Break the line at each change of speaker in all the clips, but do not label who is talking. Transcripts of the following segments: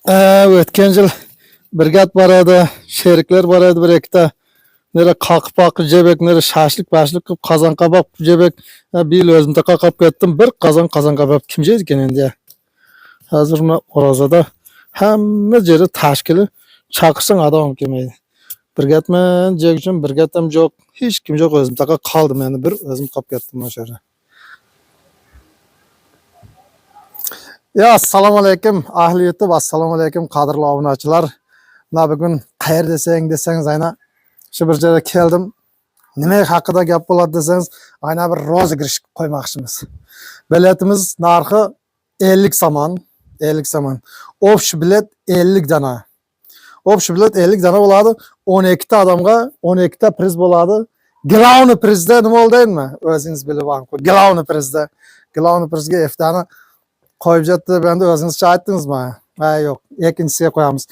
O'tgan yil brigat bor edi, sheriklar bor edi, bir ikkita. Nere qalqib jebek, nere shashlik qilib qozon kabob jebek. Bir yil o'zim taqab ketdim. Bir qozon kabob kim yeydi ekan endi? Hozir mana Orozada hamma yeri tashkili chaqirsang adam kelmaydi. Brigatman jegim, brigatam yo'q, hech kim yo'q, o'zim taqab qoldim endi, bir o'zim qolib ketdim o'sha yerda. Ya assalomu alaykum ahli YouTube, assalomu alaykum qadrli obunachilar. Mana bugun qayer desangiz ayna shu bir joyga keldim. Nima haqida gap bo'ladi desangiz, ayna bir rozigirish qo'ymoqchimiz. Biletimiz narxi 50 somon, 50 somon. Общий bilet 50 dana. Общий bilet 50 dana bo'ladi. 12 ta odamga 12 ta priz bo'ladi. Главный prizda nima bo'ldi deymi? O'zingiz bilib olinglar. Главный prizga eftani qo'yib jetdi. Endi o'zingiz aytdingizmi? Ha, yo'q. Ikkinchisiga qo'yamiz.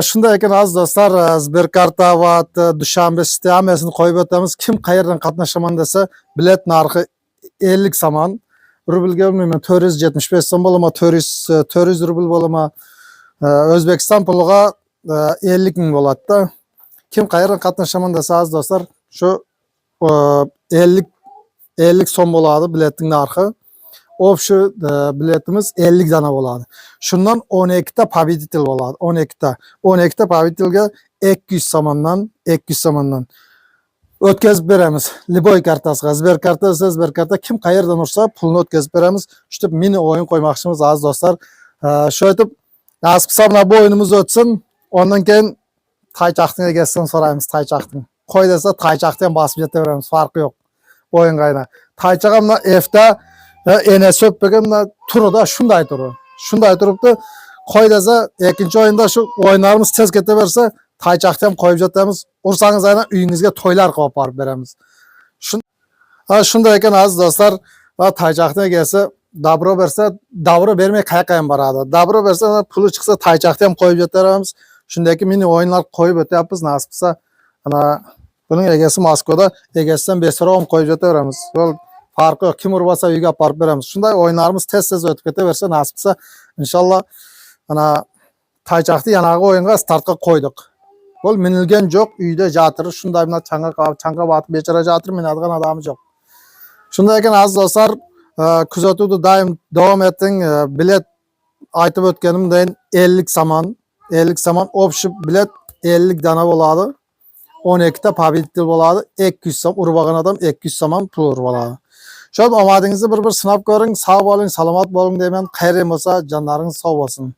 Shunday ekan aziz do'stlar, Sberkarta va Dushanbe hammasini qo'yib o'tamiz. Kim qayerdan qatnashaman desa, bilet narxi 50 somon. Rublga bilmayman, 475 so'm bo'limi, 400 rubl bo'limi. O'zbekiston puliga 50 ming bo'ladi-da. Kim qayerdan qatnashaman desa aziz do'stlar, shu 50 so'm bo'ladi biletning narxi. Общий biletimiz 50 dana bo'ladi. Shundan 12 ta победитель bo'ladi. 12 ta победительga 200 somondan o'tkazib beramiz. Liboy kartasiga, Sberkarta kim qayerdan ursa pulni o'tkazib beramiz. Shu mini o'yin qo'ymoqchimiz aziz do'stlar. Shu aytib, nasib hisobla bu o'yinimiz o'tsin. Ondan keyin taychaqning egasidan so'raymiz, taychaqning. Qo'y desa taychaqni ham bosib ketaveramiz, farqi yo'q. O'yin qayna. Taychaqa mana F'da ene söppegemle turda şunday turuptu. Qo'y desa ikkinchi o'yinda shu o'yinlarimiz tez ketaversa, taychaqni ham qo'yib jotamiz. Ursangiz aynan uyingizga to'ylar qilib borib beramiz. Shunday ekan aziz do'stlar, va taychaqni egasi dabro bersa, davro bermay qayerga ham boradi. Dabro bersa, puli chiqsa taychaqni ham qo'yib jotaveramiz. Shundaki mini o'yinlar qo'yib o'tyapmiz, nasib qilsa. Ana buning egasi Moskvada, egasidan beso'roq qo'yib jotaveramiz. Farqi yo'q, kim ursa uyga olib beramiz. Shunday o'yinlarimiz tez o'tib ketaversa, nasib qilsa, inshaalloh ana taychaqni yanagi o'yinga startga qo'ydik. Bo'l minilgan yo'q, uyda jotir, shunday bilan changga batib bechara jotir, minadigan odami yo'q. Shunday ekan aziz do'stlar, kuzatuvni doim davom eting. Bilet aytib o'tganimdan 50 somon, общий bilet 50 dana bo'ladi. 12 ta победитель bo'ladi. 200 so'm urgan odam 200 somon pul urib oladi. Şöyle omadingizni bir sinab ko'ring, sog' bo'ling, salomat bo'ling deyman. Xayr bo'lsa, jonlaringiz sog' bo'lsin.